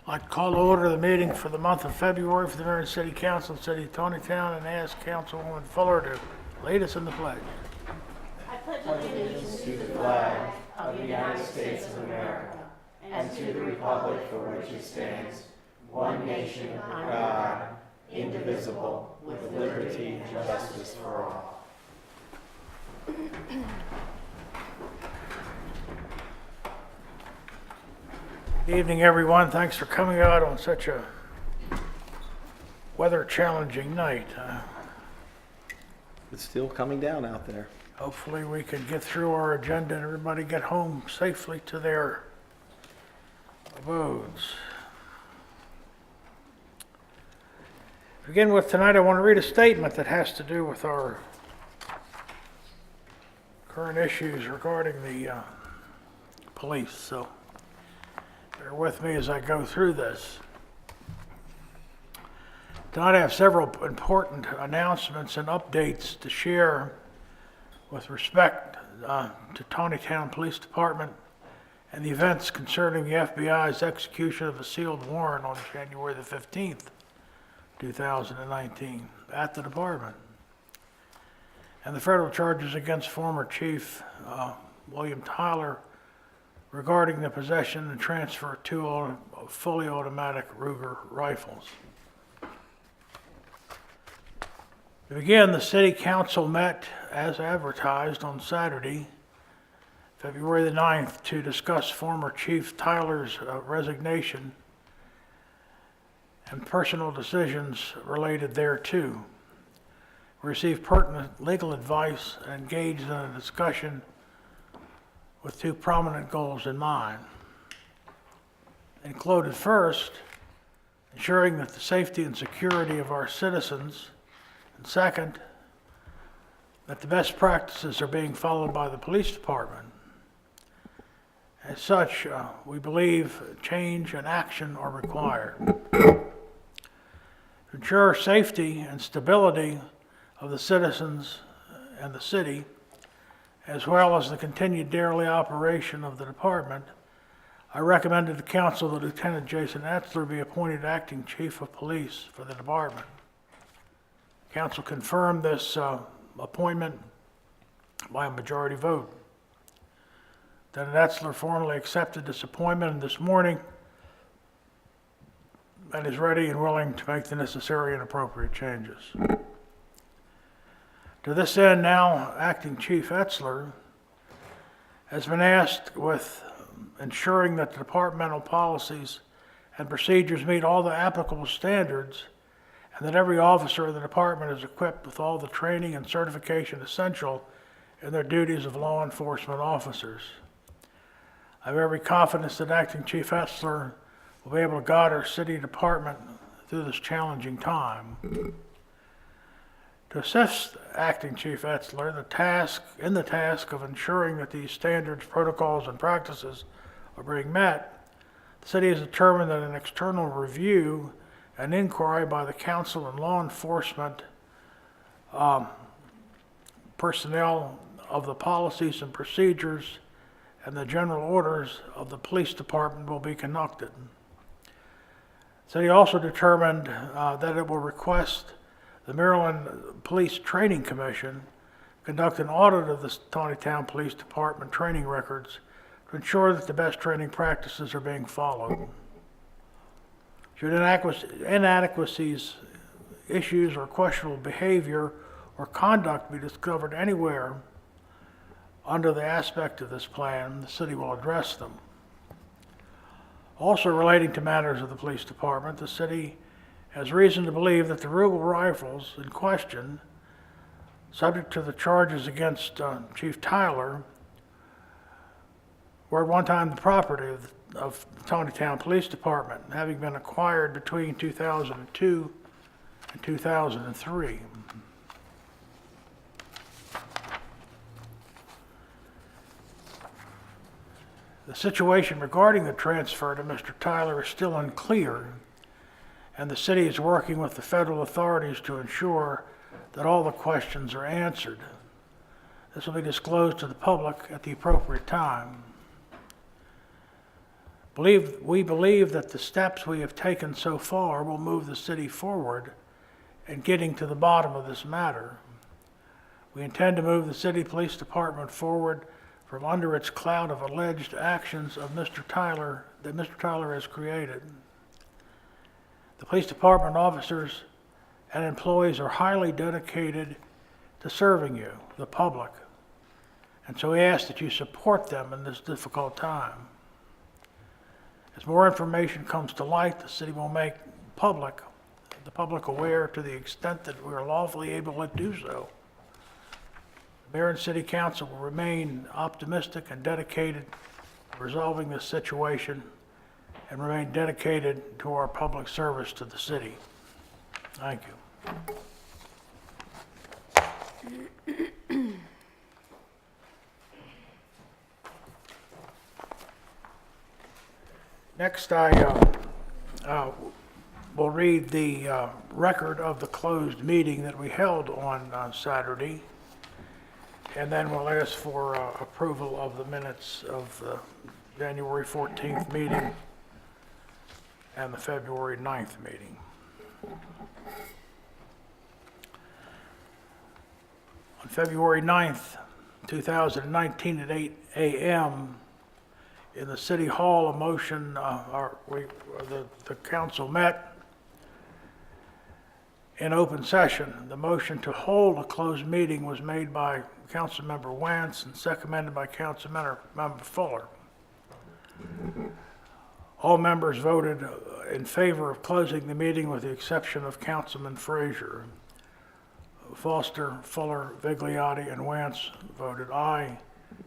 I'd call to order the meeting for the month of February for the Marion City Council, City of Taneytown, and ask Councilwoman Fuller to lead us in the pledge. To the flag of the United States of America and to the republic for which it stands, one nation under God, indivisible, with liberty and justice for all. Good evening, everyone. Thanks for coming out on such a weather-challenging night. It's still coming down out there. Hopefully we can get through our agenda and everybody get home safely to their abodes. To begin with tonight, I want to read a statement that has to do with our current issues regarding the police. So bear with me as I go through this. Tonight I have several important announcements and updates to share with respect to Taneytown Police Department and the events concerning the FBI's execution of a sealed warrant on January the 15th, 2019 at the department, and the federal charges against former Chief William Tyler regarding the possession and transfer of two fully automatic Ruger rifles. To begin, the City Council met as advertised on Saturday, February the 9th, to discuss former Chief Tyler's resignation and personal decisions related thereto. We received pertinent legal advice and engaged in a discussion with two prominent goals in mind. Included first, ensuring that the safety and security of our citizens, and second, that the best practices are being followed by the police department. As such, we believe change and action are required. To ensure safety and stability of the citizens and the city, as well as the continued daily operation of the department, I recommended to council that Lieutenant Jason Etzler be appointed acting chief of police for the department. Council confirmed this appointment by a majority vote. Lieutenant Etzler formally accepted this appointment this morning and is ready and willing to make the necessary and appropriate changes. To this end, now acting Chief Etzler has been tasked with ensuring that the departmental policies and procedures meet all the applicable standards and that every officer of the department is equipped with all the training and certification essential in their duties of law enforcement officers. I have every confidence that acting Chief Etzler will be able to guide our city department through this challenging time. To assist acting Chief Etzler, the task of ensuring that these standards, protocols, and practices are being met, the city has determined that an external review and inquiry by the council and law enforcement personnel of the policies and procedures and the general orders of the police department will be conducted. The city also determined that it will request the Maryland Police Training Commission conduct an audit of the Taneytown Police Department training records to ensure that the best training practices are being followed. Should inadequacies, issues, or questionable behavior or conduct be discovered anywhere under the aspect of this plan, the city will address them. Also relating to matters of the police department, the city has reason to believe that the Ruger rifles in question, subject to the charges against Chief Tyler, were at one time the property of the Taneytown Police Department, having been acquired between 2002 and 2003. The situation regarding the transfer to Mr. Tyler is still unclear, and the city is working with the federal authorities to ensure that all the questions are answered. This will be disclosed to the public at the appropriate time. We believe that the steps we have taken so far will move the city forward in getting to the bottom of this matter. We intend to move the city police department forward from under its cloud of alleged actions of Mr. Tyler has created. The police department officers and employees are highly dedicated to serving you, the public, and so we ask that you support them in this difficult time. As more information comes to light, the city will make the public aware to the extent that we are lawfully able to do so. The mayor and city council will remain optimistic and dedicated to resolving this situation and remain dedicated to our public service to the city. Thank you. Next, I will read the record of the closed meeting that we held on Saturday, and then we'll ask for approval of the minutes of the January 14th meeting and the February 9th meeting. On February 9th, 2019 at 8 a.m., in the City Hall, a motion, the council met in open session. The motion to hold a closed meeting was made by Councilmember Wentz and seconded by Councilmember Fuller. All members voted in favor of closing the meeting with the exception of Councilman Frazier. Foster, Fuller, Vigliotti, and Wentz voted aye.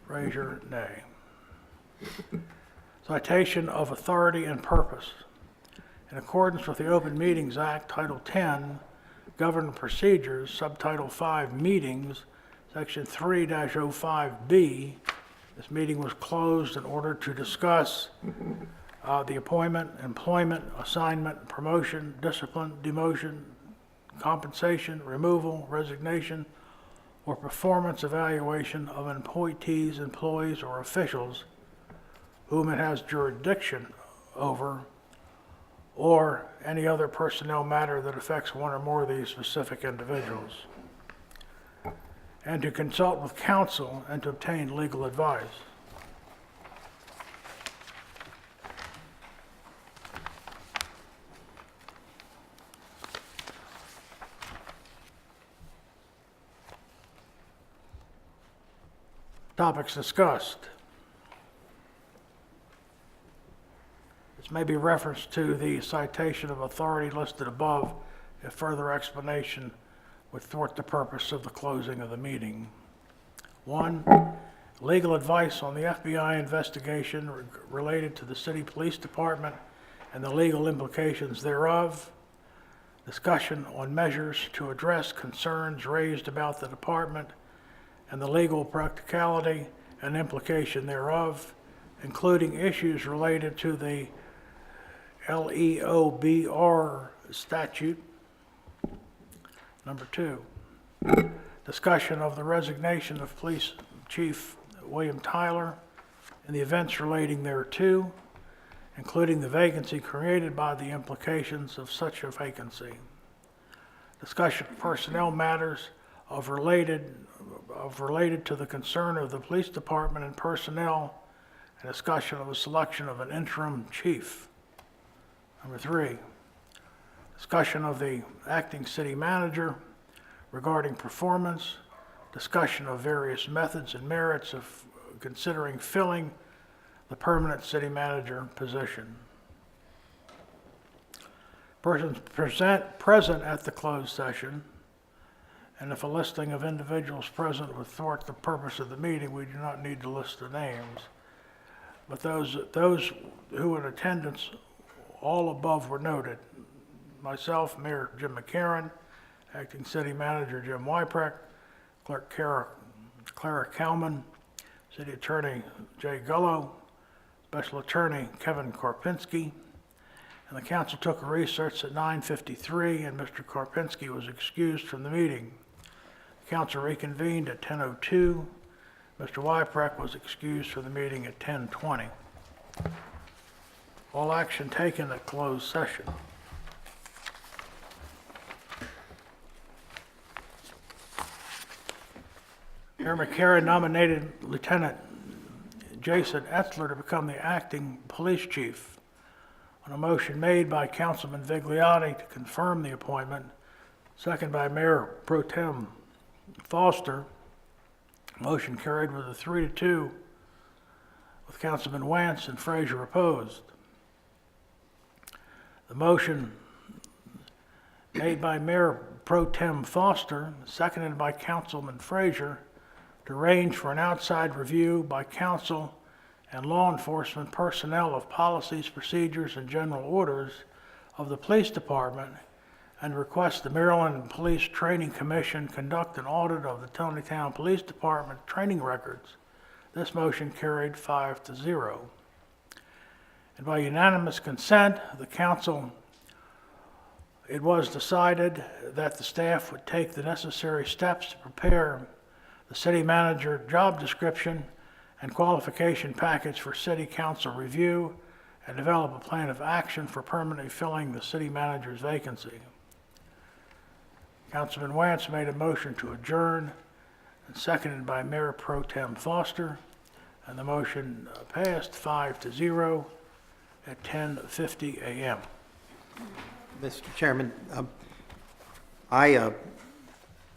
Frazier, nay. Citation of authority and purpose. In accordance with the Open Meetings Act, Title 10, Government Procedures, Subtitle 5, Meetings, Section 3-05B, this meeting was closed in order to discuss the appointment, employment, assignment, promotion, discipline, demotion, compensation, removal, resignation, or performance evaluation of appointees, employees, or officials whom it has jurisdiction over, or any other personnel matter that affects one or more of these specific individuals, and to consult with counsel and to obtain legal advice. Topics discussed. This may be reference to the citation of authority listed above if further explanation would thwart the purpose of the closing of the meeting. 1, legal advice on the FBI investigation related to the city police department and the legal implications thereof. Discussion on measures to address concerns raised about the department and the legal practicality and implication thereof, including issues related to the LEOBR statute. Number 2, discussion of the resignation of Police Chief William Tyler and the events relating thereto, including the vacancy created by the implications of such a vacancy. Discussion of personnel matters related to the concern of the police department and personnel, and discussion of the selection of an interim chief. Number 3, discussion of the acting city manager regarding performance, discussion of various methods and merits of considering filling the permanent city manager position. Persons present at the closed session, and if a listing of individuals present would thwart the purpose of the meeting, we do not need to list the names. But those who were in attendance, all above were noted. Myself, Mayor Jim McCarron, Acting City Manager Jim Wypreck, Clerk Clara Kalman, City Attorney Jay Gullo, Special Attorney Kevin Karpinski, and the council took a recess at 9:53, and Mr. Karpinski was excused from the meeting. The council reconvened at 10:02. Mr. Wypreck was excused from the meeting at 10:20. All action taken at closed session. Mayor McCarron nominated Lieutenant Jason Etzler to become the acting police chief. On a motion made by Councilman Vigliotti to confirm the appointment, second by Mayor Pro Tem Foster, motion carried with a 3-2 with Councilman Wentz and Frazier opposed. The motion made by Mayor Pro Tem Foster, seconded by Councilman Frazier, to arrange for an outside review by council and law enforcement personnel of policies, procedures, and general orders of the police department, and request the Maryland Police Training Commission conduct an audit of the Taneytown Police Department training records. This motion carried 5-0. And by unanimous consent, the council, it was decided that the staff would take the necessary steps to prepare the city manager job description and qualification package for city council review and develop a plan of action for permanently filling the city manager's vacancy. Councilman Wentz made a motion to adjourn and seconded by Mayor Pro Tem Foster, and the motion passed 5-0 at 10:50 a.m. Mr. Chairman, I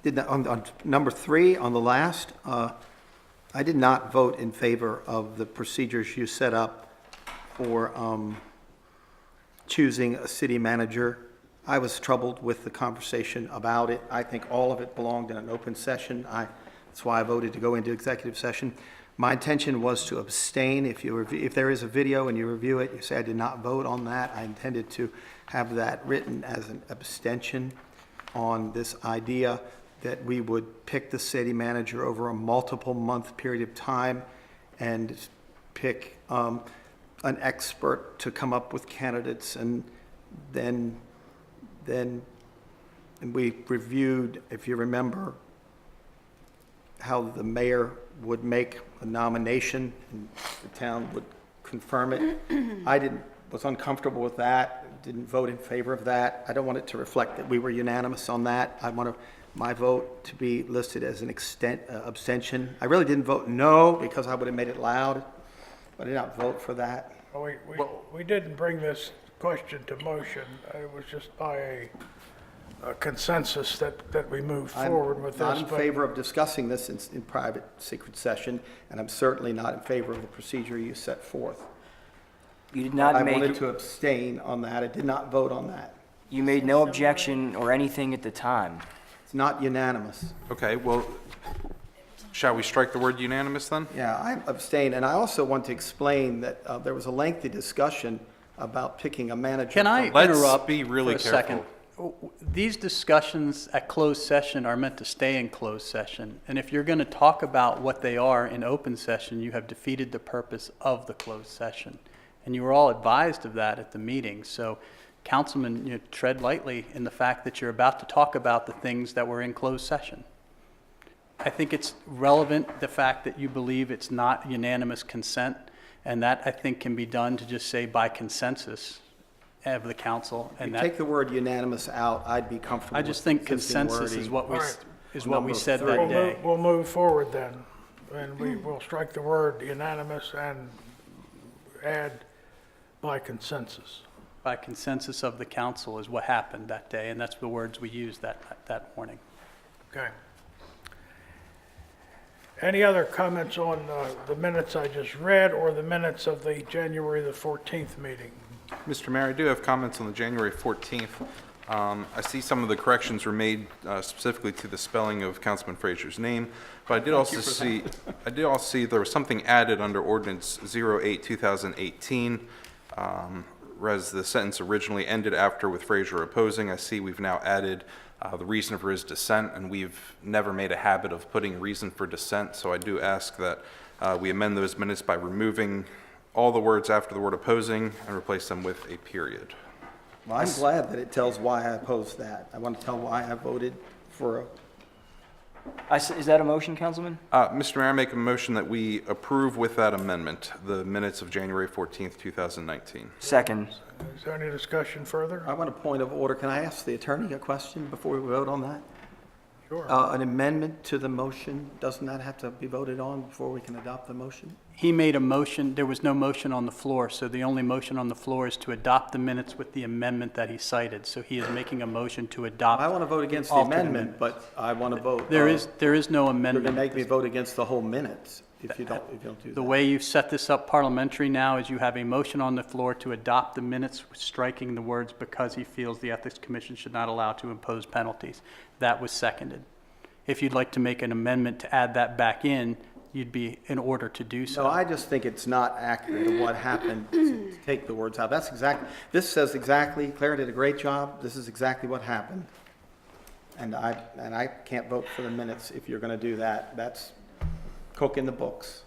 did not, on number 3, on the last, I did not vote in favor of the procedures you set up for choosing a city manager. I was troubled with the conversation about it. I think all of it belonged in an open session. That's why I voted to go into executive session. My intention was to abstain. If there is a video and you review it, you say I did not vote on that. I intended to have that written as an abstention on this idea that we would pick the city manager over a multiple month period of time and pick an expert to come up with candidates, and then we reviewed, if you remember, how the mayor would make a nomination and the town would confirm it. I was uncomfortable with that, didn't vote in favor of that. I don't want it to reflect that we were unanimous on that. I want my vote to be listed as an abstention. I really didn't vote no because I would have made it loud, but I did not vote for that. We didn't bring this question to motion. It was just by a consensus that we moved forward with this. I'm not in favor of discussing this in private secret session, and I'm certainly not in favor of the procedure you set forth. You did not I wanted to abstain on that. I did not vote on that. You made no objection or anything at the time. It's not unanimous. Okay, well, shall we strike the word unanimous then? Yeah, I abstain, and I also want to explain that there was a lengthy discussion about picking a manager. Can I Let's interrupt be really for a careful. second? These discussions at closed session are meant to stay in closed session. And if you're going to talk about what they are in open session, you have defeated the purpose of the closed session. And you were all advised of that at the meeting. So, Councilman, tread lightly in the fact that you're about to talk about the things that were in closed session. I think it's relevant, the fact that you believe it's not unanimous consent, and that I think can be done to just say by consensus of the council. If And you that, take the word unanimous out, I'd be comfortable I with just think existing consensus is wording. what we, All right. is what we Number said three. that day. We'll move forward then, and we will strike the word unanimous and add by consensus. By consensus of the council is what happened that day, and that's the words we used that morning. Okay. Any other comments on the minutes I just read or the minutes of the January the 14th meeting? Mr. Mayor, I do have comments on the January 14th. I see some of the corrections were made specifically to the spelling of Councilman Frazier's name, but I did also see there was something added under Ordinance 08-2018. Whereas the sentence originally ended after with Frazier opposing, I see we've now added the reason for his dissent, and we've never made a habit of putting reason for dissent, so I do ask that we amend those minutes by removing all the words after the word opposing and replace them with a period. Well, I'm glad that it tells why I opposed that. I want to tell why I voted for Is that a motion, Councilman? Mr. Mayor, I make a motion that we approve with that amendment the minutes of January 14th, 2019. Second. Is there any discussion further? I want a point of order. Can I ask the attorney a question before we vote on that? Sure. An amendment to the motion, doesn't that have to be voted on before we can adopt the motion? He made a motion, there was no motion on the floor, so the only motion on the floor is to adopt the minutes with the amendment that he cited. So he is making a motion to adopt. I want to vote against the alternate amendment, but I want to vote. There is no You're going to amendment. make me vote against the whole minutes if you don't do The that. way you've set this up parliamentary now is you have a motion on the floor to adopt the minutes, striking the words "because he feels the Ethics Commission should not allow to impose penalties." That was seconded. If you'd like to make an amendment to add that back in, you'd be in order to do so. No, I just think it's not accurate of what happened to take the words out. This says exactly, Claire did a great job. This is exactly what happened. And I can't vote for the minutes if you're going to do that. That's cooking the books.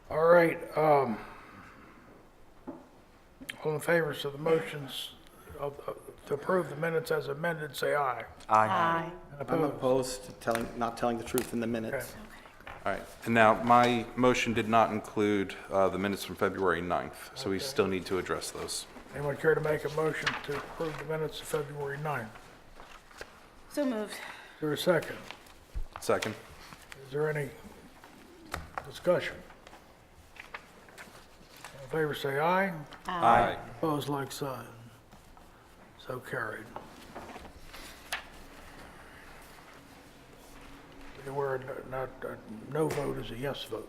All right, all in favor of the motions to approve the minutes as amended, say aye. Aye. And I'm opposed? opposed to not telling the truth in the minutes. All right, and now my motion did not include the minutes from February 9th, so we still need to address those. Anyone care to make a motion to approve the minutes of February 9th? So moved. Is there a second? Second. Is there any discussion? All in favor, say aye. Aye. Opposed, like sign. So carried. Where no vote is a yes vote.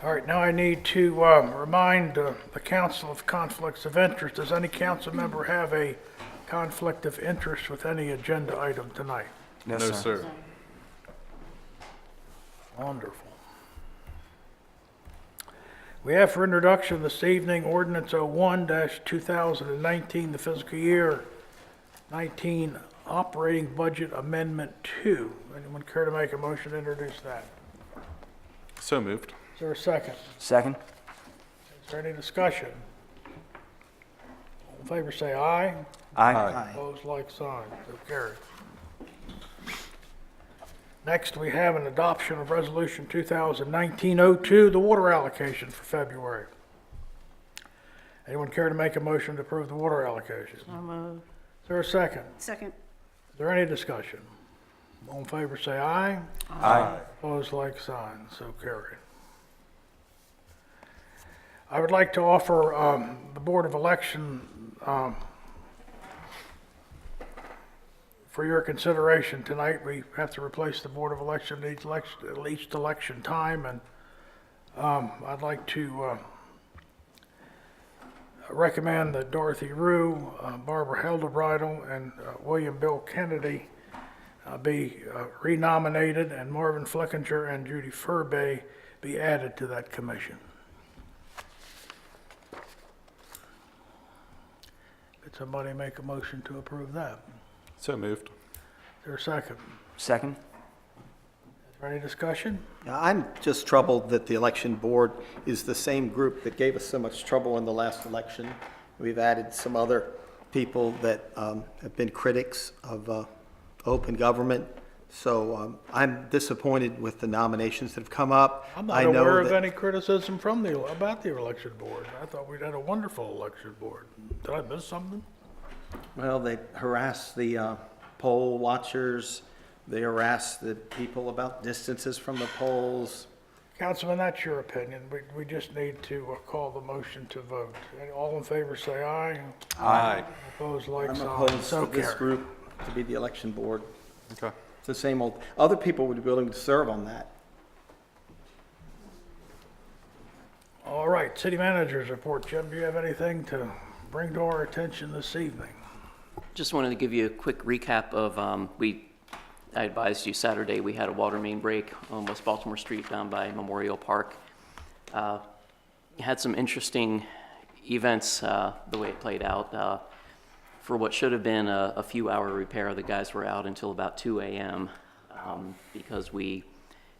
All right, now I need to remind the council of conflicts of interest. Does any council member have a conflict of interest with any agenda item tonight? No, sir. Wonderful. We have for introduction this evening ordinance 01-2019, the fiscal year 19 operating budget amendment 2. Anyone care to make a motion to introduce that? So moved. Is there a second? Second. Is there any discussion? All in favor say aye. Aye. Opposed, like sign. So carried. Next, we have an adoption of Resolution 2019-02, the water allocation for February. Anyone care to make a motion to approve the water allocation? So moved. Is there a second? Second. Is there any discussion? All in favor say aye. Aye. Opposed, like sign. So carried. I would like to offer the Board of Election for your consideration tonight. We have to replace the Board of Election at each election time, and I'd like to recommend that Dorothy Rue, Barbara Heldebridle, and William Bill Kennedy be renominated, and Marvin Flickinger and Judy Furbay be added to that commission. Could somebody make a motion to approve that? So moved. Is there a second? Second. Is there any discussion? Now, I'm just troubled that the election board is the same group that gave us so much trouble in the last election. We've added some other people that have been critics of open government. So I'm disappointed with the nominations that have come up. I'm I not know aware of that- any criticism about the election board. I thought we'd had a wonderful election board. Did I miss something? Well, they harass the poll watchers. They harass the people about distances from the polls. Councilman, that's your opinion. We just need to call the motion to vote. All in favor, say aye. Aye. Opposed, like I'm sign. opposed So to this carried. group to be the election board. Okay. It's the same old, other people would be willing to serve on that. All right, city manager's report. Jim, do you have anything to bring to our attention this evening? Just wanted to give you a quick recap of, I advised you Saturday, we had a water main break on West Baltimore Street down by Memorial Park. Had some interesting events, the way it played out. For what should have been a few hour repair, the guys were out until about 2 a.m. Because we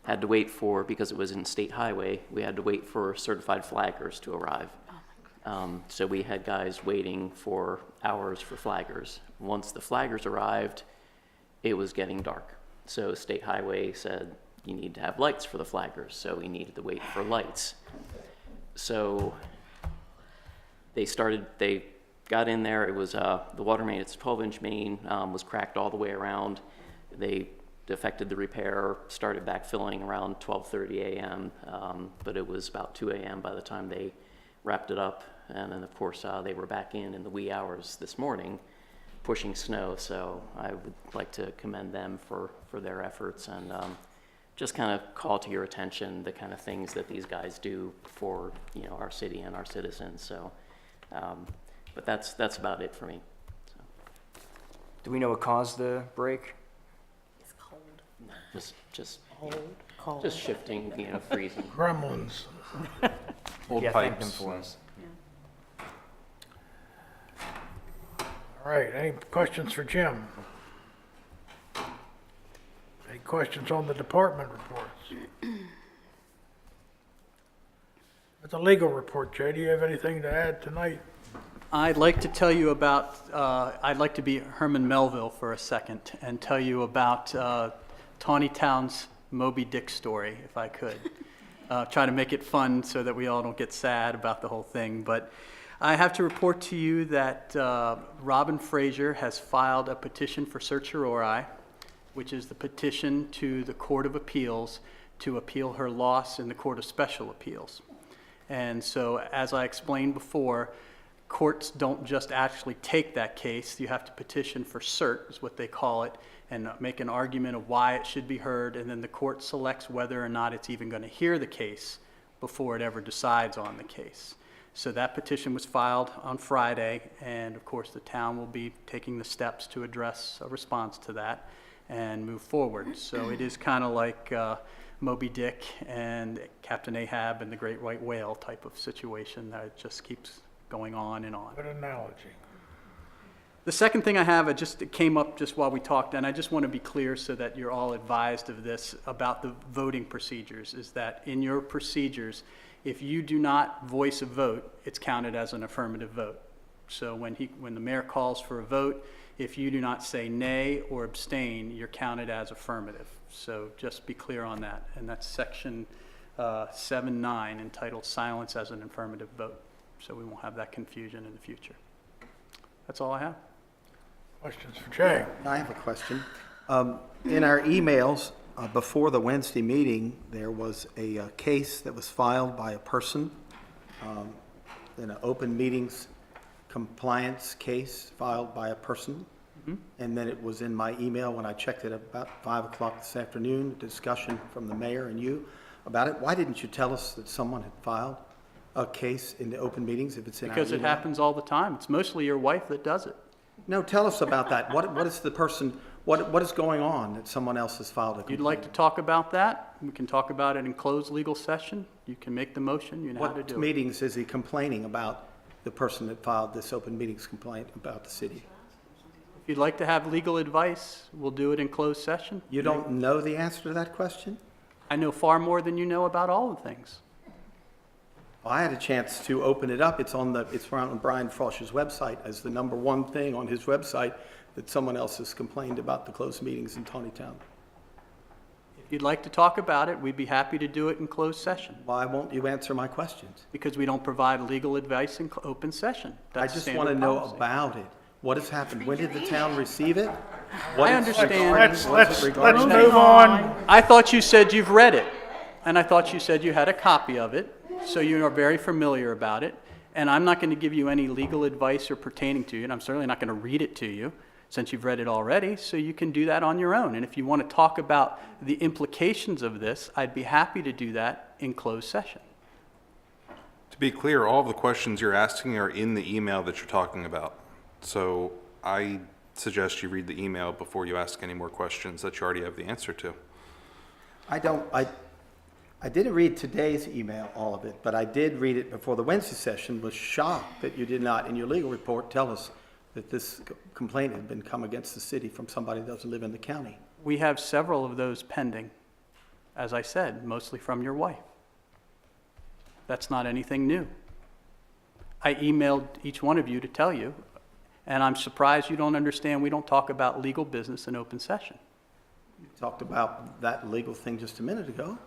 had to wait because it was in state highway, we had to wait for certified flaggers to arrive. So we had guys waiting for hours for flaggers. Once the flaggers arrived, it was getting dark. So State Highway said, you need to have lights for the flaggers, so we needed to wait for lights. So they got in there, it was, the water main, it's a 12-inch main, was cracked all the way around. They effected the repair, started backfilling around 12:30 a.m., but it was about 2 a.m. by the time they wrapped it up. And then, of course, they were back in the wee hours this morning, pushing snow. So I would like to commend them for their efforts and just kind of call to your attention the kind of things that these guys do for, you know, our city and our citizens. So, but that's about it for me. So, Do we know what caused the break? It's cold. just Cold. just shifting, you know, freezing. Gremlins. Old Yeah, thank them pipes. for us. All right, any questions for Jim? Any questions on the department reports? It's a legal report, Jay. Do you have anything to add tonight? I'd like to tell you about, I'd like to be Herman Melville for a second and tell you about Taneytown's Moby Dick story, if I could. Try to make it fun so that we all don't get sad about the whole thing. But I have to report to you that Robin Fraser has filed a petition for certiorari, which is the petition to the Court of Appeals to appeal her loss in the Court of Special Appeals. And so, as I explained before, courts don't just actually take that case. You have to petition for cert, is what they call it, and make an argument of why it should be heard, and then the court selects whether or not it's even going to hear the case before it ever decides on the case. So that petition was filed on Friday, and of course the town will be taking the steps to address a response to that and move forward. So it is kind of like Moby Dick and Captain Ahab and the Great White Whale type of situation that it just keeps going on and on. Good analogy. The second thing I have, it came up just while we talked, and I just want to be clear so that you're all advised of this about the voting procedures, is that in your procedures, if you do not voice a vote, it's counted as an affirmative vote. So when the mayor calls for a vote, if you do not say nay or abstain, you're counted as affirmative. So just be clear on that. And that's section 7.9 entitled Silence as an Affirmative Vote. So we won't have that confusion in the future. That's all I have. Questions for Jay? I have a question. In our emails before the Wednesday meeting, there was a case that was filed by a person in an open meetings compliance case filed by a person. And then it was in my email when I checked it about 5 o'clock this afternoon, discussion from the mayor and you about it. Why didn't you tell us that someone had filed a case in the open meetings if it's in our email? Because it happens all the time. It's mostly your wife that does it. No, tell us about that. What is the person, what is going on that someone else has filed a complaint? You'd like to talk about that? We can talk about it in closed legal session. You can make the motion. You know how to What do it. meetings is he complaining about the person that filed this open meetings complaint about the city? If you'd like to have legal advice, we'll do it in closed session. You don't know the answer to that question? I know far more than you know about all the things. Well, I had a chance to open it up. It's on Brian Frosch's website as the number one thing on his website that someone else has complained about the closed meetings in Taneytown. If you'd like to talk about it, we'd be happy to do it in closed session Why won't you answer my questions? because we don't provide legal advice in open session. I That's just standard want to know policy. about it. What has happened? When did the town receive it? I understand. Let's regarding? move on. I thought you said you've read it, and I thought you said you had a copy of it, so you are very familiar about it. And I'm not going to give you any legal advice or pertaining to you, and I'm certainly not going to read it to you since you've read it already, so you can do that on your own. And if you want to talk about the implications of this, I'd be happy to do that in closed session. To be clear, all of the questions you're asking are in the email that you're talking about. So I suggest you read the email before you ask any more questions that you already have the answer to. I didn't read today's email, all of it, but I did read it before the Wednesday session, was shocked that you did not, in your legal report, tell us that this complaint had been come against the city from somebody that doesn't live in the county. We have several of those pending, as I said, mostly from your wife. That's not anything new. I emailed each one of you to tell you, and I'm surprised you don't understand we don't talk about legal business in open session. You talked about that legal thing just a minute ago.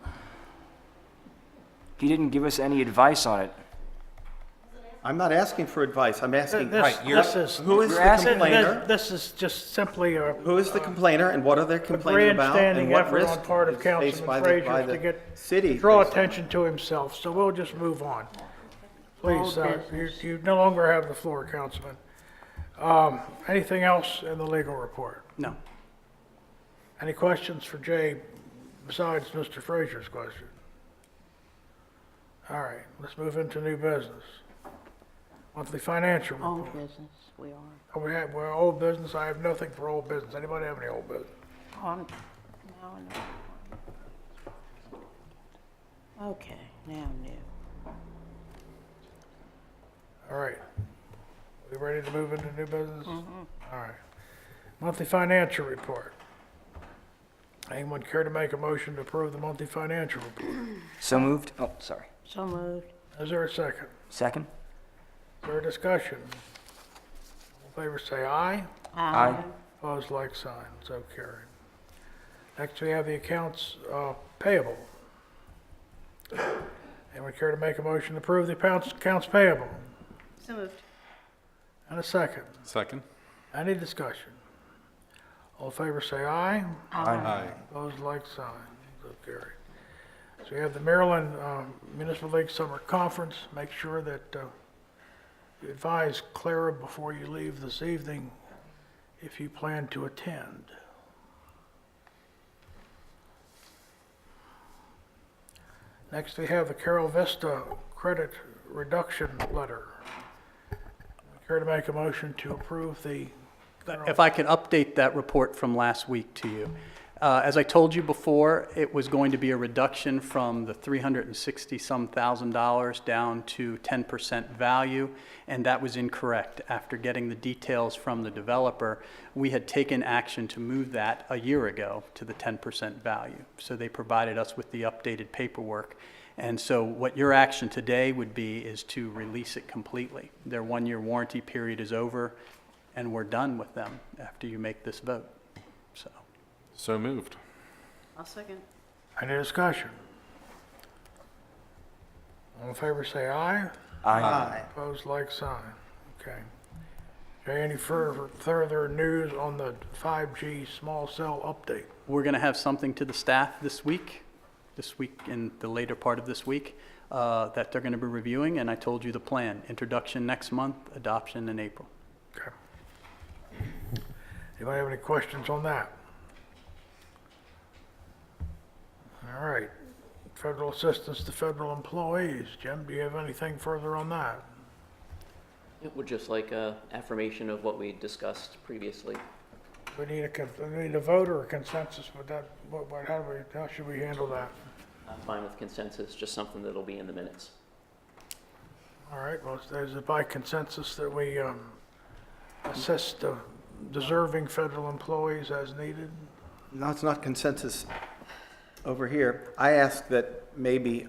He didn't give us any advice on it. I'm not asking for advice, I'm asking, This is, who is You're the asking- complainer? this is just simply a Who is the complainer, and what are they complaining about? And grandstanding what effort risk on part of is faced by Councilman the- by Frazier to the get, city? draw based on- attention to himself, so we'll just move on. Please, Old you business. you no longer have the floor, Councilman. Anything else in the legal report? No. Any questions for Jay besides Mr. Frazier's question? All right, let's move into new business. Monthly financial Old report. business, we are. Oh, we're old business, I have nothing for old business. Anybody have any old business? On, now I know. Okay, now new. All right. We ready to move into new business? All right. Monthly financial report. Anyone care to make a motion to approve the monthly financial report? So moved. Oh, sorry. So moved. Is there a second? Second? Is there a discussion? All in favor say aye. Aye. Opposed, like sign. So carried. Next, we have the accounts payable. Anyone care to make a motion to approve the accounts payable? So moved. And a second. Second? Any discussion? All in favor say aye. Aye. Opposed, like sign. So carried. So we have the Maryland Municipal League Summer Conference. Make sure that you advise Clara before you leave this evening if you plan to attend. Next, we have the Carol Vista Credit Reduction Letter. Care to make a motion to approve the If I can update that report from last week to you. As I told you before, it was going to be a reduction from the $360-some thousand down to 10% value, and that was incorrect. After getting the details from the developer, we had taken action to move that a year ago to the 10% value. So they provided us with the updated paperwork. And so what your action today would be is to release it completely. Their one-year warranty period is over, and we're done with them after you make this vote. So, So moved. I'll second. Any discussion? All in favor say aye. Aye. Opposed, like sign. Okay. Okay, any further news on the 5G small cell update? we're going to have something to the staff this week in the later part of this week, that they're going to be reviewing, and I told you the plan. Introduction next month, adoption in April. Okay. Anybody have any questions on that? All right. Federal assistance to federal employees. Jim, do you have anything further on that? It would just like a affirmation of what we discussed previously. We need a vote or a consensus with that? How should we handle that? I'm fine with consensus, just something that'll be in the minutes. All right, well, is it by consensus that we assist deserving federal employees as needed? No, it's not consensus over here. I ask that maybe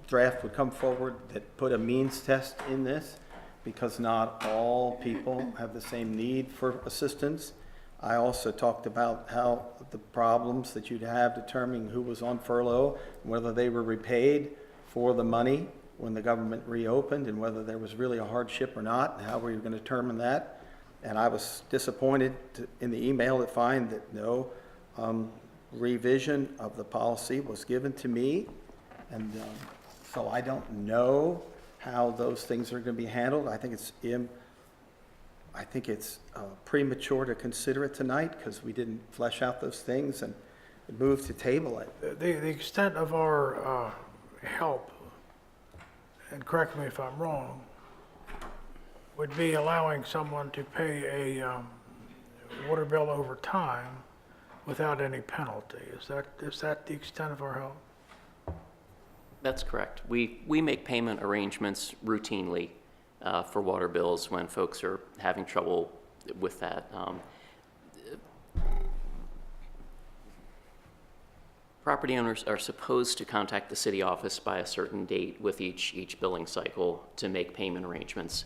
draft would come forward that put a means test in this, because not all people have the same need for assistance. I also talked about how the problems that you'd have determining who was on furlough, whether they were repaid for the money when the government reopened, and whether there was really a hardship or not, and how we were going to determine that. And I was disappointed in the email to find that no revision of the policy was given to me. And so I don't know how those things are going to be handled. I think it's premature to consider it tonight, because we didn't flesh out those things and move to table it. The extent of our help, and correct me if I'm wrong, would be allowing someone to pay a water bill over time without any penalty. Is that the extent of our help? That's correct. We make payment arrangements routinely for water bills when folks are having trouble with that. Property owners are supposed to contact the city office by a certain date with each billing cycle to make payment arrangements.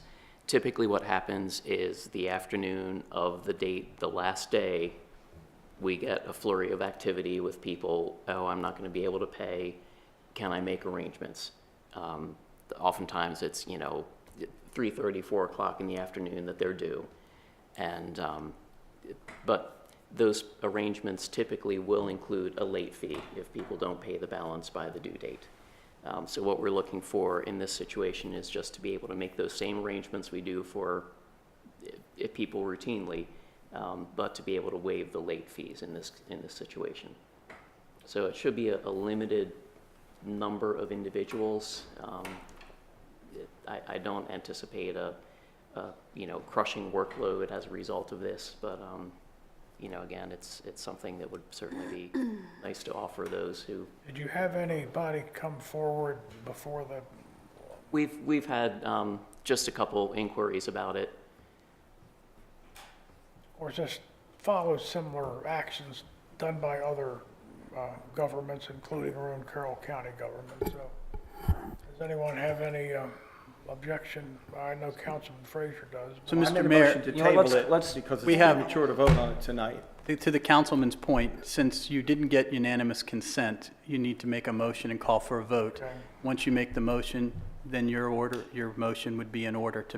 typically what happens is the afternoon of the date, the last day, we get a flurry of activity with people, oh, I'm not going to be able to pay, can I make arrangements? Oftentimes it's, 3:30, 4 o'clock in the afternoon that they're due. And, but those arrangements typically will include a late fee if people don't pay the balance by the due date. So what we're looking for in this situation is just to be able to make those same arrangements we do for if people routinely, but to be able to waive the late fees in this situation. So it should be a limited number of individuals. I don't anticipate a crushing workload as a result of this, but again, it's something that would certainly be nice to offer those who. Did you have anybody come forward before the, We've had just a couple inquiries about it. or just follow similar actions done by other governments, including our own Carroll County government? So, does anyone have any objection? I know Councilman Frazier does. So, but- I made Mr. a Mayor, motion to you know, table let's- it let's- because we it's have- premature to vote on it tonight. To the councilman's point, since you didn't get unanimous consent, you need to make a motion and call for a vote. Okay. Once you make the motion, then your motion would be in order to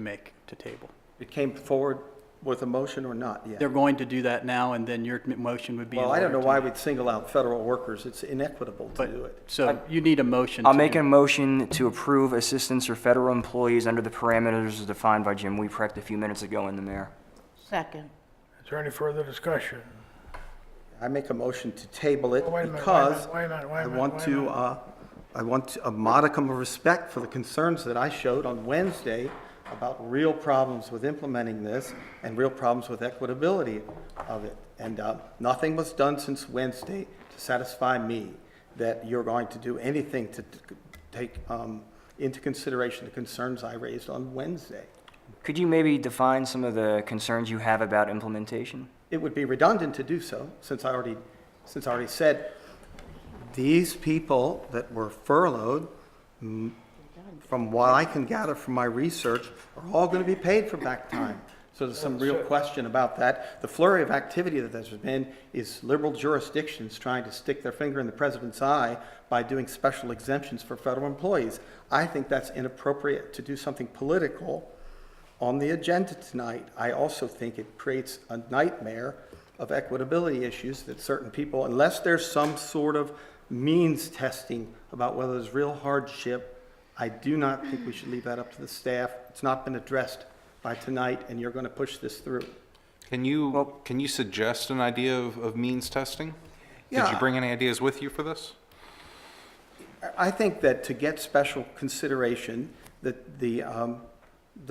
table. It came forward with a motion or not yet? They're going to do that now, and then your motion would be in Well, order I don't know to why make- we'd single out federal workers. It's inequitable to do it. So you need a motion. I'll to make do- a motion to approve assistance for federal employees under the parameters as defined by Jim Weeprecht a few minutes ago in the mayor. Second. Is there any further discussion? I make a motion to table it Oh, wait a minute, because wait a minute, wait a I minute, want wait a to, minute. I want a modicum of respect for the concerns that I showed on Wednesday about real problems with implementing this and real problems with equitability of it. And nothing was done since Wednesday to satisfy me that you're going to do anything to take into consideration the concerns I raised on Wednesday. Could you maybe define some of the concerns you have about implementation? It would be redundant to do so, since I already said, these people that were furloughed, from what I can gather from my research, are all going to be paid for back time. So there's some real question about that. The flurry of activity that there's been is liberal jurisdictions trying to stick their finger in the president's eye by doing special exemptions for federal employees. I think that's inappropriate to do something political on the agenda tonight. I also think it creates a nightmare of equitability issues that certain people, unless there's some sort of means testing about whether there's real hardship, I do not think we should leave that up to the staff. It's not been addressed by tonight, and you're going to push this through. Can you suggest an idea of means testing? Did Yeah. you bring any ideas with you for this? I think that to get special consideration, that the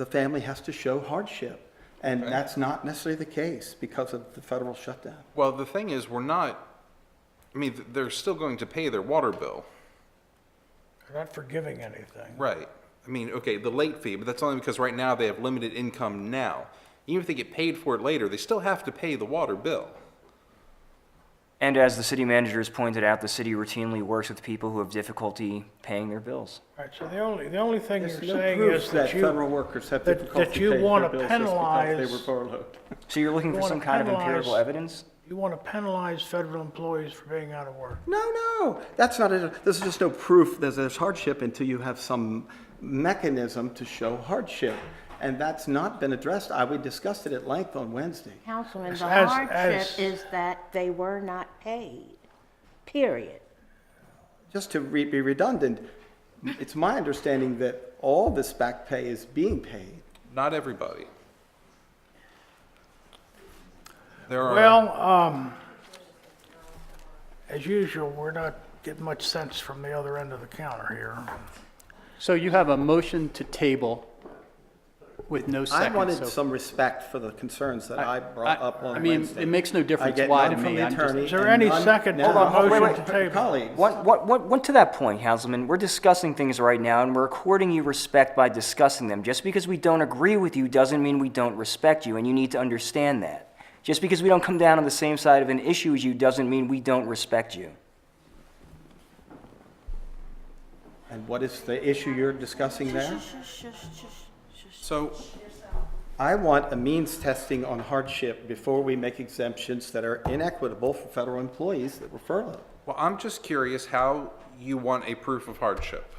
family has to show hardship, and that's not necessarily the case because of the federal shutdown. Well, the thing is, they're still going to pay their water bill. They're not forgiving anything. Right. Okay, the late fee, but that's only because right now they have limited income now. Even if they get paid for it later, they still have to pay the water bill. And as the city manager has pointed out, the city routinely works with people who have difficulty paying their bills. All right, so the only thing There's you're no saying proof is that that you, federal workers have that difficulty you paying wanna their bills just because penalize- they were furloughed. So you're looking You for wanna some kind of empirical penalize- evidence? you want to penalize federal employees for being out of work. No, that's not it. There's just no proof that there's hardship until you have some mechanism to show hardship. And that's not been addressed. We discussed it at length on Wednesday. Councilman, the As- hardship is that they were not paid, period. Just to be redundant, it's my understanding that all this back pay is being paid. Not everybody. There are. Well, as usual, we're not getting much sense from the other end of the counter here. So you have a motion to table with no I second. wanted so- some respect for the concerns that I brought up on I mean, Wednesday. it makes no I difference get why none to from me. the I'm just- attorney. Is there and any none second to now the from motion my to table? colleagues. What to that point, Councilman? We're discussing things right now, and we're according you respect by discussing them. Just because we don't agree with you doesn't mean we don't respect you, and you need to understand that. Just because we don't come down on the same side of an issue as you doesn't mean we don't respect you. And what is the issue you're discussing there? So, I want a means testing on hardship before we make exemptions that are inequitable for federal employees that were furloughed. Well, I'm just curious how you want a proof of hardship.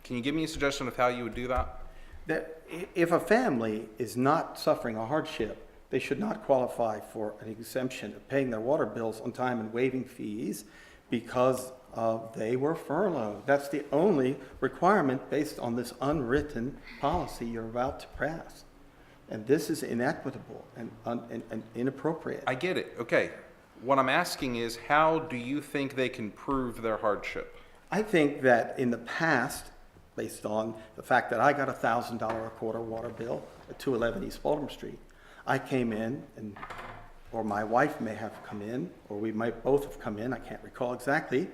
Can you give me a suggestion of how you would do that? That if a family is not suffering a hardship, they should not qualify for an exemption of paying their water bills on time and waiving fees because they were furloughed. That's the only requirement based on this unwritten policy you're about to pass. And this is inequitable and inappropriate. I get it. Okay. What I'm asking is, how do you think they can prove their hardship? I think that in the past, based on the fact that I got a $1,000 a quarter water bill at 211 East Baltimore Street, I came in, or my wife may have come in, or we might both have come in, I can't recall exactly,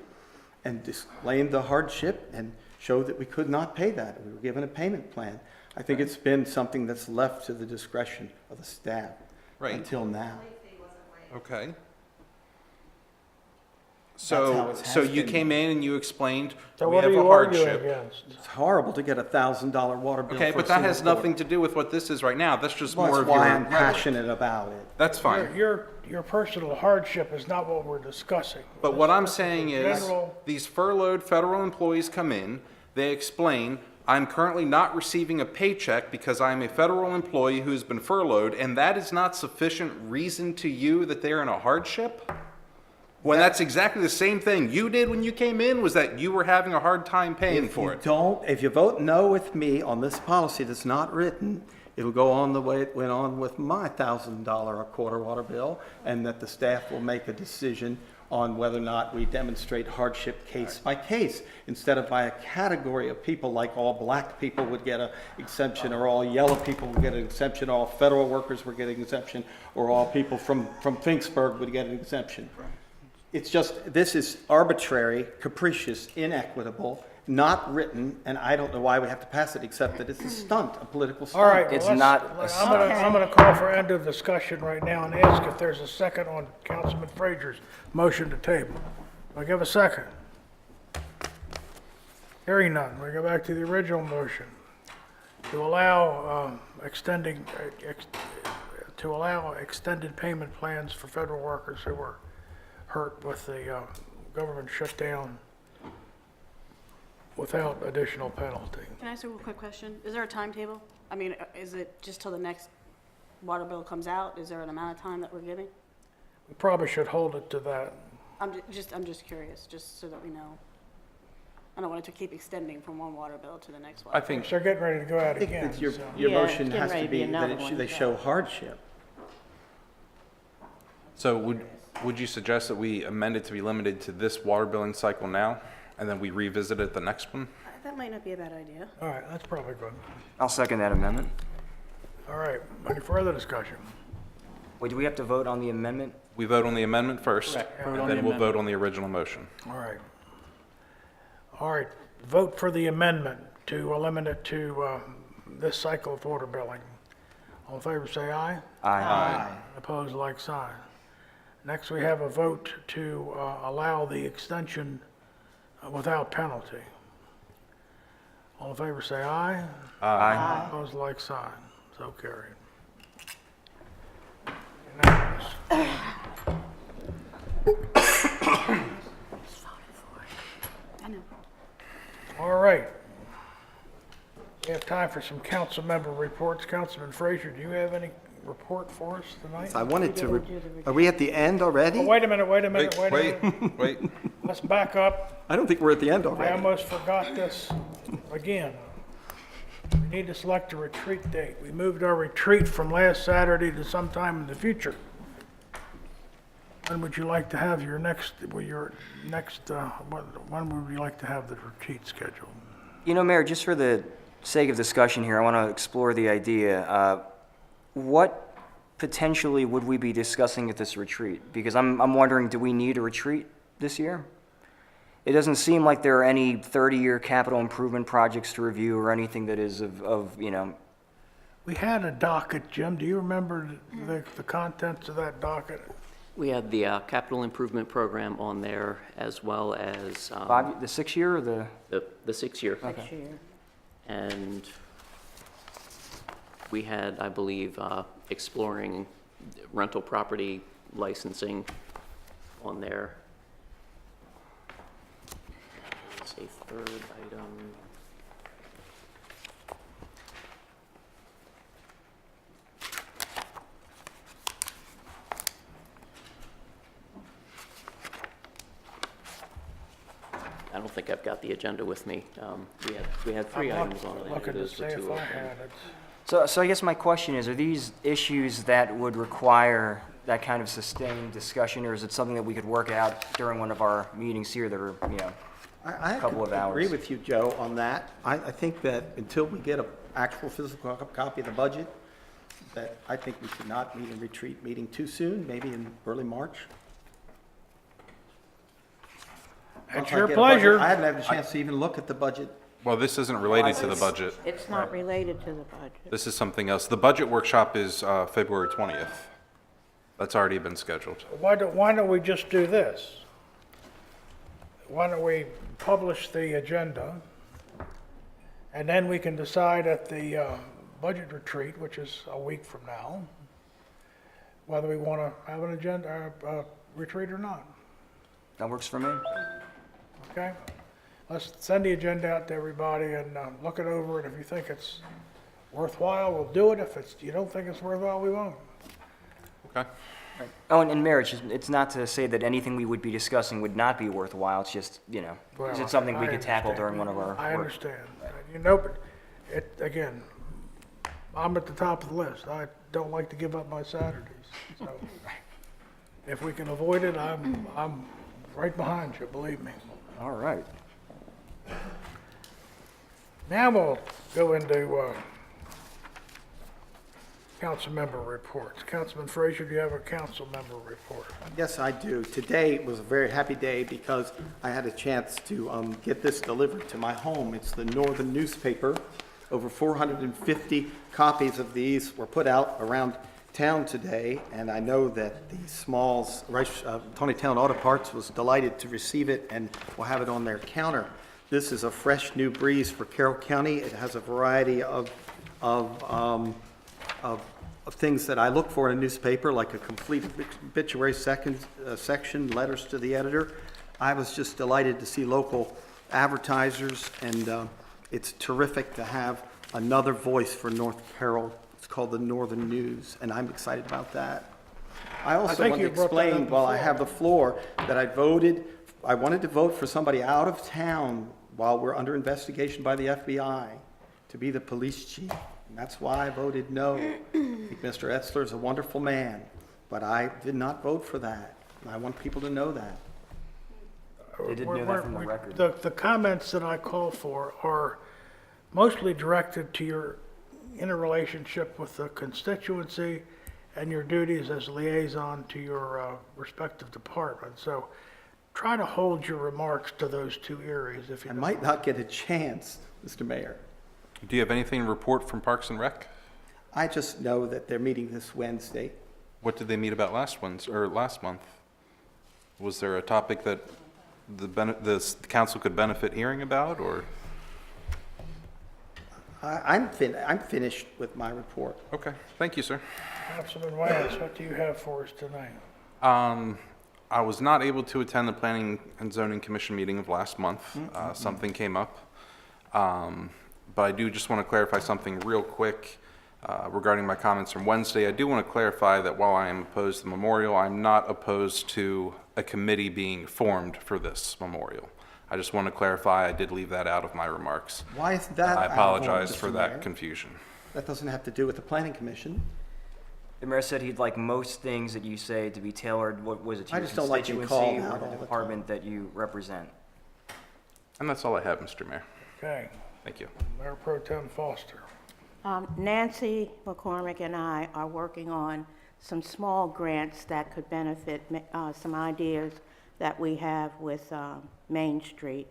and explained the hardship and showed that we could not pay that. We were given a payment plan. I think it's been something that's left to the discretion of the staff Right. until now. Okay. That's how it has So you been. came in and you explained, So we what are have a you arguing hardship. against? It's horrible to get a $1,000 water bill. Okay, for a but that has single nothing quarter. to do with what this is right now. That's just Well, more that's of your why I'm rhetoric. passionate about it. That's fine. Your personal hardship is not what we're discussing. But what I'm saying is, General- these furloughed federal employees come in, they explain, I'm currently not receiving a paycheck because I'm a federal employee who's been furloughed, and that is not sufficient reason to you that they're in a hardship? When that's exactly the same thing you did when you came in, was that you were having a hard time paying for it. If you vote no with me on this policy that's not written, it'll go on the way it went on with my $1,000 a quarter water bill, and that the staff will make a decision on whether or not we demonstrate hardship case by case, instead of by a category of people, like all black people would get an exemption, or all yellow people would get an exemption, all federal workers would get an exemption, or all people from Finksburg would get an exemption. It's just, this is arbitrary, capricious, inequitable, not written, and I don't know why we have to pass it, except that it's a stunt, a political stunt. All right. well, It's let's- not a I'm gonna call for end of discussion right now and ask if there's a second on Councilman Frazier's motion to table. I'll give a second. Hearing none, we go back to the original motion to allow to allow extended payment plans for federal workers who were hurt with the government shutdown without additional penalty. Can I ask a real quick question? Is there a timetable? I mean, is it just till the next water bill comes out? Is there an amount of time that we're giving? We probably should hold it to that. I'm just curious, just so that we know. I don't want it to keep extending from one water bill to the next one. I think, They're getting ready to go out I think again. that your so- your Yeah, motion it's getting has ready to to be be that another it one. should, they show hardship. so would you suggest that we amend it to be limited to this water billing cycle now, and then we revisit it the next one? That might not be a bad idea. All right, that's probably good. I'll second that amendment. All right, any further discussion? Wait, do we have to vote on the amendment? We vote on the amendment first, Correct. Vote and on then the we'll vote amendment. on the original motion. All right. All right, vote for the amendment to eliminate it to this cycle of water billing. All in favor, say aye. Aye. Opposed, like sign. Next, we have a vote to allow the extension without penalty. All in favor, say aye. Aye. Opposed, like sign. So carried. Unanimous. I know. All right. We have time for some council member reports. Councilman Frazier, do you have any report for us tonight? I wanted to, are we at the end already? Oh, wait a minute, wait a minute, wait a minute. Wait. Let's back up. I don't think we're at the end I already. almost forgot this again. We need to select a retreat date. We moved our retreat from last Saturday to sometime in the future. When would you like to have your next, when would you like to have the retreat scheduled? You know, Mayor, just for the sake of discussion here, I want to explore the idea. What potentially would we be discussing at this retreat? Because I'm wondering, do we need a retreat this year? It doesn't seem like there are any 30-year capital improvement projects to review or anything that is of We had a docket, Jim. Do you remember the contents of that docket? We had the capital improvement program on there, as well as the 6-year or the? the 6-year. Next year. And we had, I believe, exploring rental property licensing on there. Let's see, third item. I don't think I've got the agenda with me. We had three I'm items on it. looking to Those see were two if of I them. had it. So I guess my question is, are these issues that would require that kind of sustained discussion, or is it something that we could work out during one of our meetings here that are, I Couple of agree hours. with you, Joe, on that. I think that until we get an actual physical copy of the budget, that I think we should not meet in retreat meeting too soon, maybe in early March. It's Once I your get a budget- pleasure. I haven't had a chance to even look at the budget. Well, this isn't related to the budget. It's not related to the budget. This is something else. The budget workshop is February 20th. That's already been scheduled. Why don't we just do this? Why don't we publish the agenda, and then we can decide at the budget retreat, which is a week from now, whether we want to have an agenda, retreat or not, that works for me? okay? Let's send the agenda out to everybody and look it over, and if you think it's worthwhile, we'll do it. If you don't think it's worthwhile, we won't. Okay? Oh, and Mayor, it's not to say that anything we would be discussing would not be worthwhile, it's just, is Well, it something we I could tackle understand. during one of our I work? understand. But again, I'm at the top of the list. I don't like to give up my Saturdays. So if we can avoid it, I'm right behind you, believe me. All right. Now we'll go into council member reports. Councilman Frazier, do you have a council member report? Yes, I do. Today was a very happy day because I had a chance to get this delivered to my home. It's the Northern newspaper. Over 450 copies of these were put out around town today, and I know that the Smalls, Taneytown Auto Parts was delighted to receive it and will have it on their counter. This is a fresh new breeze for Carroll County. It has a variety of things that I look for in a newspaper, like a complete obituary section, letters to the editor. I was just delighted to see local advertisers, and it's terrific to have another voice for North Carroll. It's called the Northern News, and I'm excited about that. I also think want to you brought that explain, up while I before. have the floor, that I wanted to vote for somebody out of town while we're under investigation by the FBI to be the police chief. And that's why I voted no. I think Mr. Etzler is a wonderful man, but I did not vote for that. And I want people to know that. They did know that from the record. The comments that I call for are mostly directed to your interrelationship with the constituency and your duties as liaison to your respective department. So try to hold your remarks to those two areas if you I don't might not get a chance, Mr. Mayor. Do you have anything to report from Parks and Rec? I just know that they're meeting this Wednesday. What did they meet about last month? Was there a topic that the council could benefit hearing about, or? I'm finished with my report. Okay, thank you, sir. Councilman Wales, what do you have for us tonight? I was not able to attend the Planning and Zoning Commission meeting of last month. Something came up. But I do just want to clarify something real quick regarding my comments from Wednesday. I do want to clarify that while I am opposed to the memorial, I'm not opposed to a committee being formed for this memorial. I just want to clarify, I did leave that out of my remarks. Why is that? I out of apologize order, for Mr. that Mayor? confusion. That doesn't have to do with the planning commission. The mayor said he'd like most things that you say to be tailored, what was it, to I your just don't like being constituency called or out the all the department that you represent? And that's all I have, Mr. Mayor. Okay, Thank you. Mayor Pro Tem Foster. Nancy McCormick and I are working on some small grants that could benefit some ideas that we have with Main Street.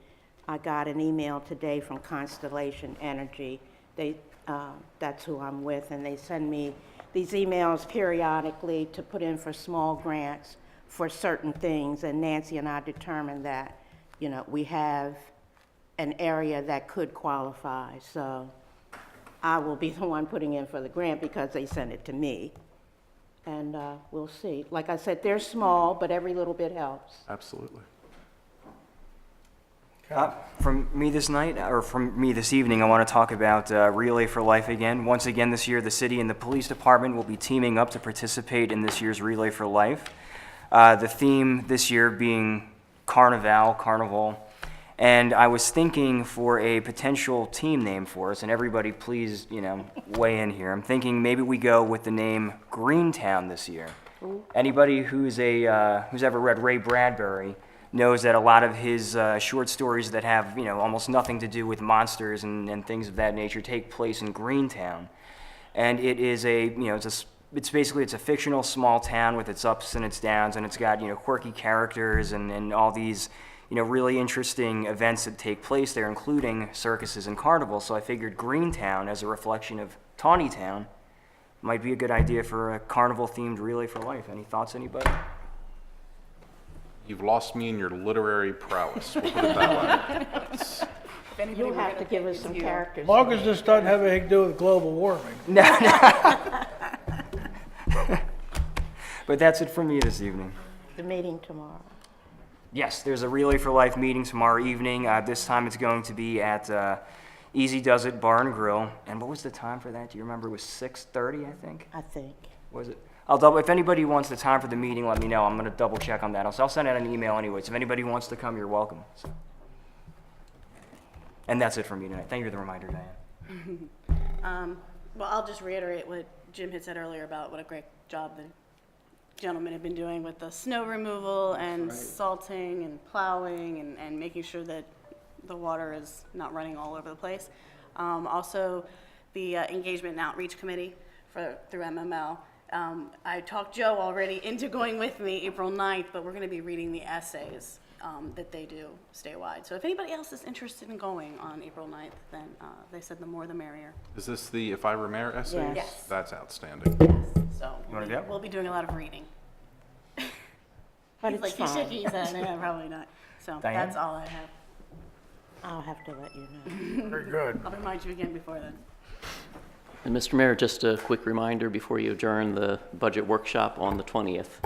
I got an email today from Constellation Energy. That's who I'm with, and they send me these emails periodically to put in for small grants for certain things, and Nancy and I determined that, we have an area that could qualify, so I will be the one putting in for the grant because they sent it to me. And we'll see. Like I said, they're small, but every little bit helps. Absolutely. From me this night, or from me this evening, I want to talk about Relay for Life again. Once again this year, the city and the police department will be teaming up to participate in this year's Relay for Life. The theme this year being Carnival. And I was thinking for a potential team name for us, and everybody please, weigh in here. I'm thinking maybe we go with the name Greentown this year. Anybody who's ever read Ray Bradbury knows that a lot of his short stories that have, almost nothing to do with monsters and things of that nature take place in Greentown. And it is it's a fictional small town with its ups and its downs, and it's got, quirky characters and all these, really interesting events that take place there, including circuses and carnivals. So I figured Greentown, as a reflection of Taneytown, might be a good idea for a carnival-themed Relay for Life. Any thoughts, anybody? You've lost me in your literary prowess. We'll put it that way. If anybody You'll were have gonna to give pick, us it's some you. characters. As long as this doesn't have anything to do with global warming. But that's it from me this evening. The meeting tomorrow. Yes, there's a Relay for Life meeting tomorrow evening. This time it's going to be at Easy Does It Bar and Grill. And what was the time for that? Do you remember? It was 6:30, I think? I think. Was it? I'll double. If anybody wants the time for the meeting, let me know. I'm going to double check on that. I'll send out an email anyways. If anybody wants to come, you're welcome. So. And that's it from me tonight. Thank you for the reminder, Diane. Well, I'll just reiterate what Jim had said earlier about what a great job the gentlemen have been doing with the snow removal and salting and plowing and making sure that the water is not running all over the place. Also, the Engagement and Outreach Committee through MML. I talked Joe already into going with me April 9th, but we're going to be reading the essays that they do statewide. So if anybody else is interested in going on April 9th, then they said the more the merrier. Is this the If I Were Mayor essays? Yes. That's outstanding. So wanna go? we'll be doing a lot of reading. But He's it's he's fine. shaking his head. Yeah, probably not. So Diane? that's all I have. I'll have to let you know. Very good. I'll remind you again before then. And Mr. Mayor, just a quick reminder before you adjourn the budget workshop on the 20th.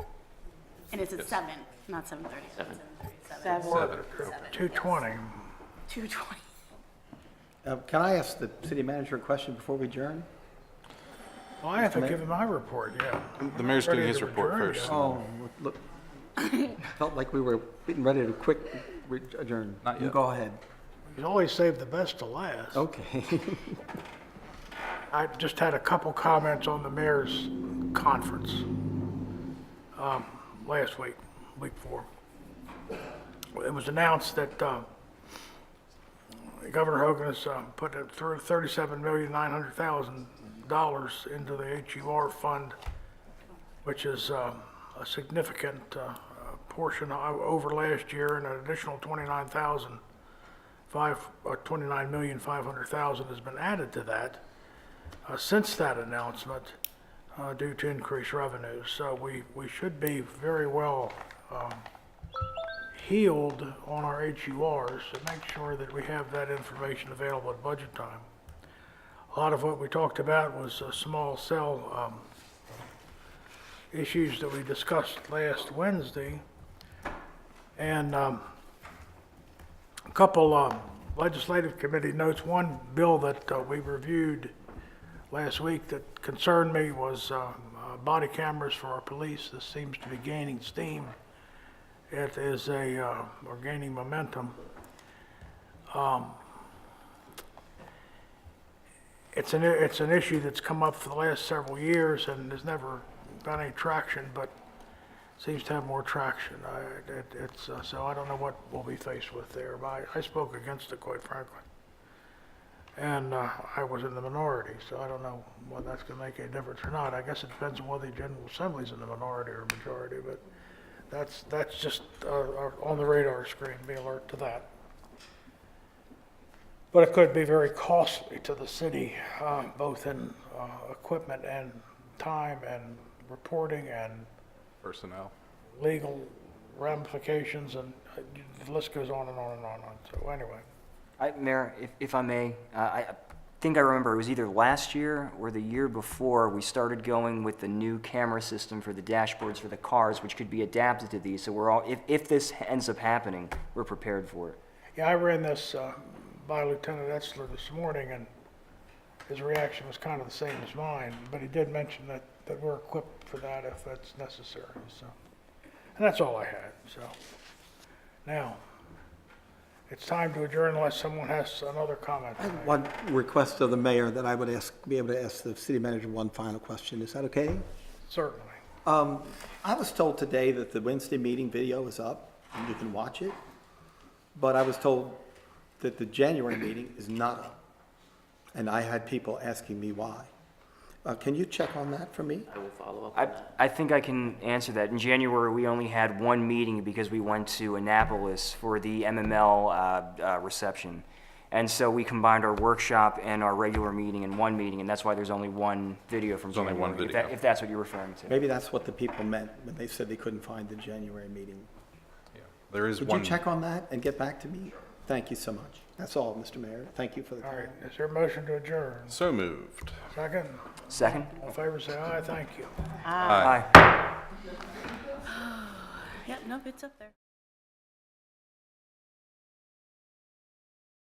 And it's at 7, not 7:30. 7. 7:37. 7. 220. 2:20. Can I ask the city manager a question before we adjourn? Well, I have to give him my report, yeah. The mayor's doing Ready his to report adjourn, first. yeah. Oh, look, felt like we were getting ready to quick adjourn. Not You yet. go ahead. You always save the best to last. Okay. I just had a couple comments on the mayor's conference last week, week 4. It was announced that Governor Hogan has put through $37,900,000 into the HUR fund, which is a significant portion over last year, and an additional $29,500,000 has been added to that since that announcement due to increased revenues. So we should be very well healed on our HURs to make sure that we have that information available at budget time. A lot of what we talked about was small cell issues that we discussed last Wednesday. And a couple legislative committee notes. One bill that we reviewed last week that concerned me was body cameras for our police. This seems to be gaining steam. It is we're gaining momentum. It's an issue that's come up for the last several years and has never got any traction, but seems to have more traction. So I don't know what we'll be faced with there, but I spoke against it, quite frankly. And I was in the minority, so I don't know whether that's going to make any difference or not. I guess it depends on whether the General Assembly's in the minority or majority, but that's just on the radar screen, be alert to that. But it could be very costly to the city, both in equipment and time and reporting and Personnel. legal ramifications, and the list goes on and on and on and on. So anyway, Mayor, if I may, think I remember it was either last year or the year before, we started going with the new camera system for the dashboards for the cars, which could be adapted to these. So we're all, if this ends up happening, we're prepared for it. Yeah, I ran this by Lieutenant Etzler this morning, and his reaction was kind of the same as mine, but he did mention that we're equipped for that if that's necessary, so. And that's all I had, so. Now, it's time to adjourn unless someone has another comment. One request of the mayor that I would be able to ask the city manager one final question. Is that okay? Certainly. I was told today that the Wednesday meeting video is up and you can watch it, but I was told that the January meeting is not up. And I had people asking me why. Can you check on that for me? I will follow up on that. I think I can answer that. In January, we only had one meeting because we went to Annapolis for the MML reception. And so we combined our workshop and our regular meeting in one meeting, and that's why there's only one video from There's only January. one video. If that's what you're referring to. Maybe that's what the people meant when they said they couldn't find the January meeting. Yeah. There is Would one. you check on that and get back to me? Thank you so much. That's all, Mr. Mayor. Thank you for the All time. right, is there a motion to adjourn? So moved. Second? Second? All in favor, say aye. Thank you. Aye. Yeah, nope, it's up there.